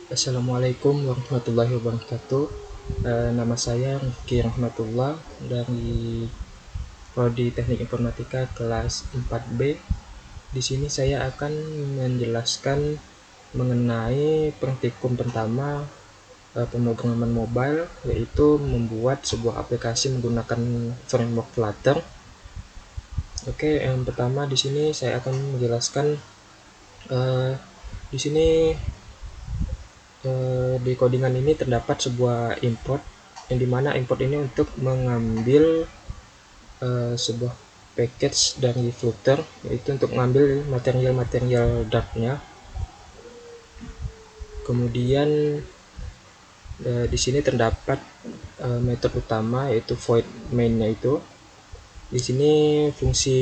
Assalamualaikum warahmatullahi wabarakatuh. Nama saya Rifki Rahmatullah dari Prodi Teknik Informatika kelas 4B. Di sini saya akan menjelaskan mengenai praktikum pertama pemrograman mobile, yaitu membuat sebuah aplikasi menggunakan framework Flutter. Oke, yang pertama di sini saya akan menjelaskan di sini di codingan ini terdapat sebuah import, yang dimana import ini untuk mengambil sebuah package dari Flutter, yaitu untuk mengambil material-material Dart-nya. Kemudian di sini terdapat metode utama, yaitu void main-nya itu. Di sini fungsi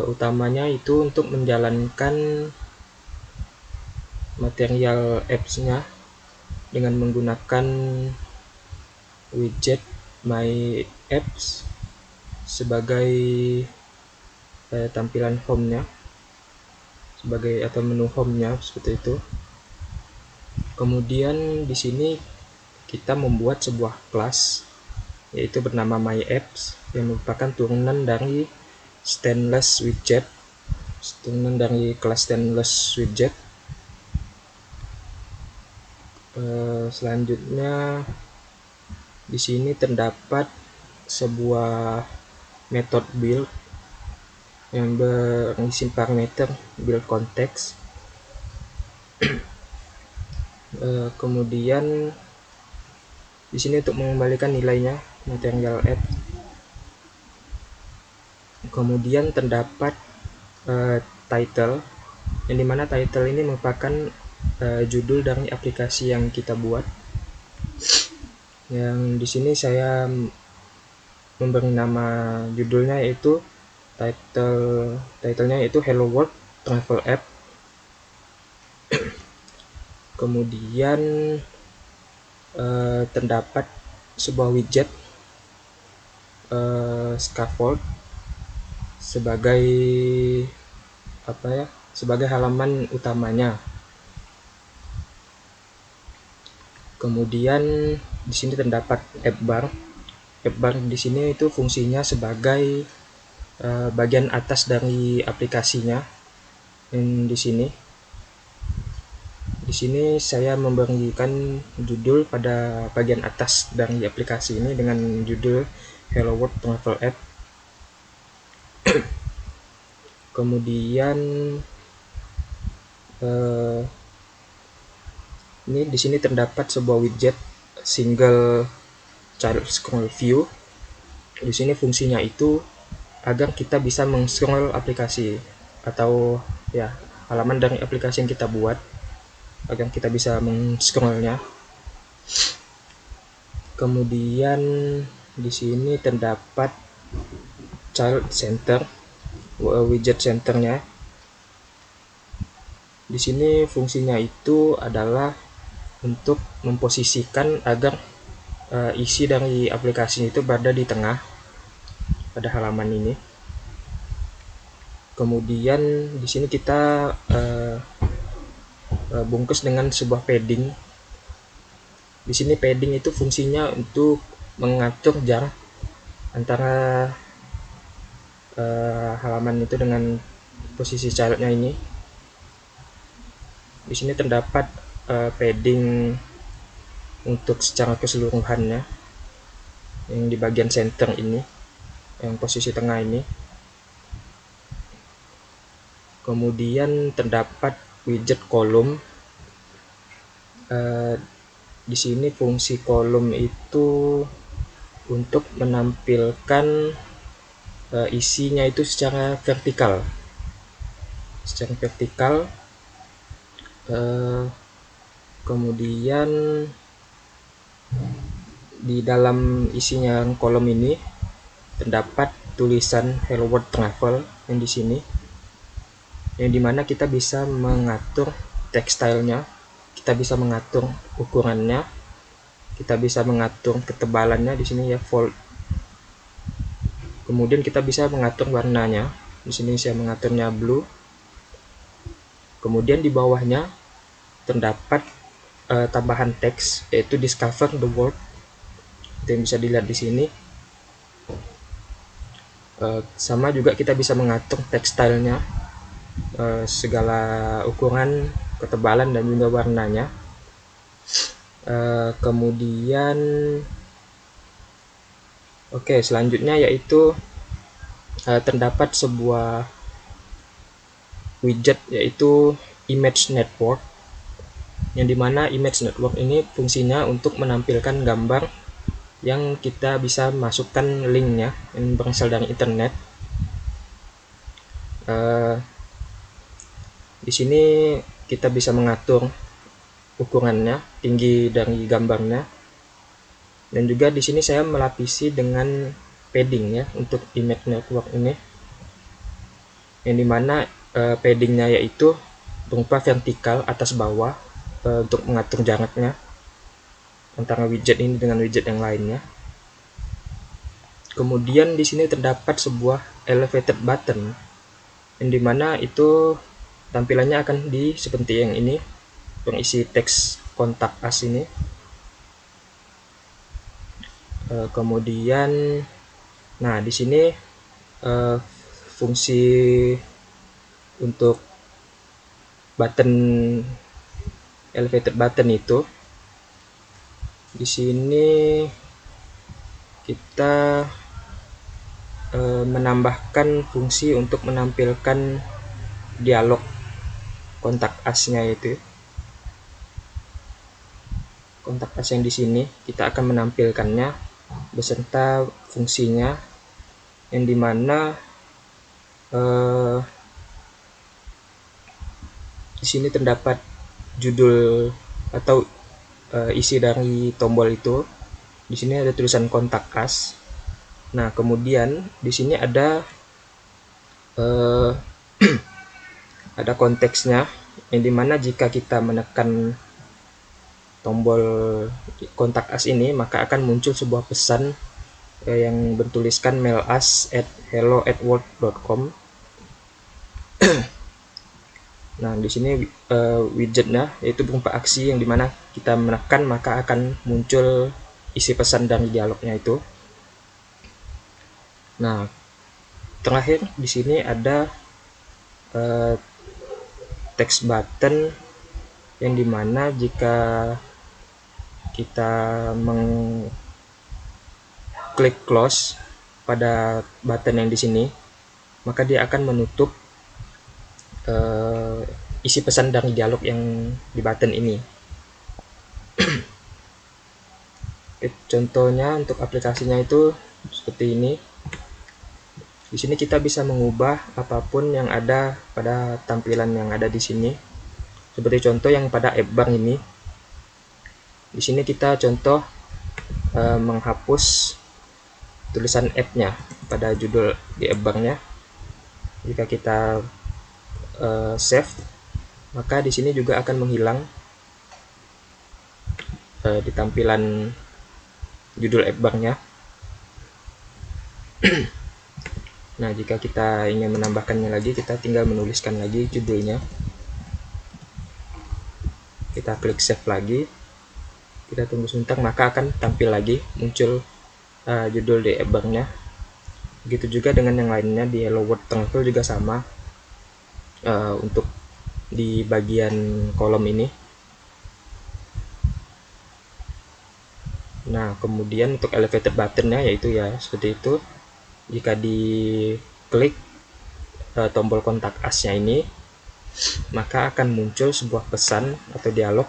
utamanya itu untuk menjalankan material apps-nya dengan menggunakan widget My Apps sebagai tampilan home-nya, sebagai atau menu home-nya seperti itu. Kemudian di sini kita membuat sebuah kelas, yaitu bernama My Apps, yang merupakan turunan dari Stainless Widget, turunan dari kelas Stainless Widget. Selanjutnya di sini terdapat sebuah metode build yang berisi parameter build context. Kemudian di sini untuk mengembalikan nilainya material app. Kemudian terdapat title, yang dimana title ini merupakan judul dari aplikasi yang kita buat. Yang di sini saya memberi nama judulnya, yaitu titlenya yaitu Hello World Travel App. Kemudian terdapat sebuah widget scaffold sebagai sebagai halaman utamanya. Kemudian di sini terdapat app bar. App bar di sini itu fungsinya sebagai bagian atas dari aplikasinya. Di sini saya memberikan judul pada bagian atas dari aplikasi ini dengan judul Hello World Travel App. Kemudian ini di sini terdapat sebuah widget single child scroll view. Di sini fungsinya itu agar kita bisa meng-scroll aplikasi atau halaman dari aplikasi yang kita buat, agar kita bisa meng-scrollnya. Kemudian di sini terdapat child center, widget centernya. Di sini fungsinya itu adalah untuk memposisikan agar isi dari aplikasi itu berada di tengah pada halaman ini. Kemudian di sini kita bungkus dengan sebuah padding. Di sini padding itu fungsinya untuk mengatur jarak antara halaman itu dengan posisi childnya ini. Di sini terdapat padding untuk secara keseluruhannya, yang di bagian center ini, yang posisi tengah ini. Kemudian terdapat widget kolom. Di sini fungsi kolom itu untuk menampilkan isinya itu secara vertikal. Kemudian di dalam isinya kolom ini terdapat tulisan Hello World Travel yang di sini, yang dimana kita bisa mengatur tekstilnya, kita bisa mengatur ukurannya, kita bisa mengatur ketebalannya di sini ya, fold. Kemudian kita bisa mengatur warnanya. Di sini saya mengaturnya blue. Kemudian di bawahnya terdapat tambahan teks, yaitu discover the world, itu yang bisa dilihat di sini. Sama juga kita bisa mengatur text stylenya, segala ukuran, ketebalan, dan juga warnanya. Kemudian selanjutnya yaitu terdapat sebuah widget, yaitu image network, yang dimana image network ini fungsinya untuk menampilkan gambar yang kita bisa masukkan linknya yang berasal dari internet. Di sini kita bisa mengatur ukurannya, tinggi dari gambarnya, dan juga di sini saya melapisi dengan padding ya untuk image network ini, yang dimana paddingnya yaitu berupa vertikal atas bawah untuk mengatur jaraknya antara widget ini dengan widget yang lainnya. Kemudian di sini terdapat sebuah elevated button, yang dimana itu tampilannya akan seperti yang ini, berisi teks kontak us ini. Kemudian, nah di sini fungsi untuk button elevated button itu, di sini kita menambahkan fungsi untuk menampilkan dialog kontak us-nya, yaitu kontak us yang di sini kita akan menampilkannya beserta fungsinya, yang dimana di sini terdapat judul atau isi dari tombol itu. Di sini ada tulisan kontak us. Nah, kemudian di sini ada ada konteksnya, yang dimana jika kita menekan tombol kontak us ini, maka akan muncul sebuah pesan yang bertuliskan mail us at hello@world.com. Nah, di sini widgetnya yaitu berupa aksi, yang dimana kita menekan maka akan muncul isi pesan dari dialognya itu. Nah, terakhir di sini ada text button, yang dimana jika kita mengklik close pada button yang di sini, maka dia akan menutup isi pesan dari dialog yang di button ini. Contohnya untuk aplikasinya itu seperti ini. Di sini kita bisa mengubah apapun yang ada pada tampilan yang ada di sini. Seperti contoh yang pada app bar ini. Di sini kita contoh menghapus tulisan app-nya pada judul di app bar-nya. Jika kita save, maka di sini juga akan menghilang di tampilan judul app bar-nya. Nah, jika kita ingin menambahkannya lagi, kita tinggal menuliskan lagi judulnya. Kita klik save lagi, kita tunggu sebentar, maka akan tampil lagi, muncul judul di app bar-nya. Begitu juga dengan yang lainnya, di Hello World Travel juga sama, untuk di bagian kolom ini. Nah, kemudian untuk elevated button-nya yaitu ya seperti itu. Jika diklik tombol kontak us-nya ini, maka akan muncul sebuah pesan atau dialog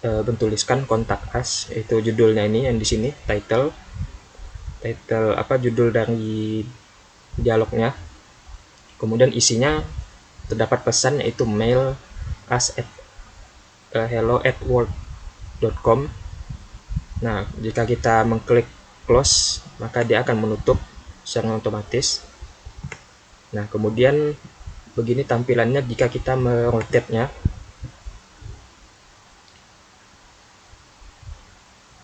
bertuliskan kontak us, yaitu judulnya ini yang di sini, title judul dari dialognya. Kemudian isinya terdapat pesan, yaitu mail us at hello@world.com. Nah, jika kita mengklik close, maka dia akan menutup secara otomatis. Nah, kemudian begini tampilannya jika kita merotate-nya.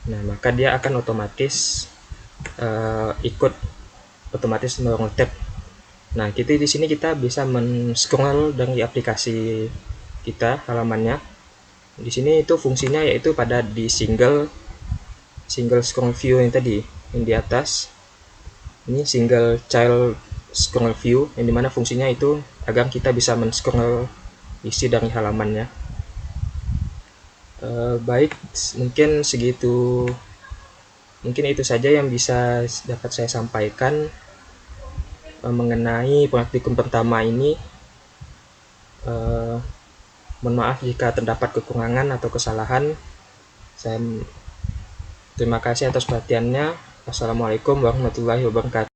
Nah, maka dia akan otomatis ikut otomatis merotate. Nah, di sini kita bisa men-scroll dari aplikasi kita halamannya. Di sini itu fungsinya yaitu pada di single scroll view yang tadi yang di atas. Ini single child scroll view yang dimana fungsinya itu agar kita bisa men-scroll isi dari halamannya. Baik, mungkin itu saja yang bisa dapat saya sampaikan mengenai praktikum pertama ini. Mohon maaf jika terdapat kekurangan atau kesalahan. Saya terima kasih atas perhatiannya. Wassalamualaikum warahmatullahi wabarakatuh.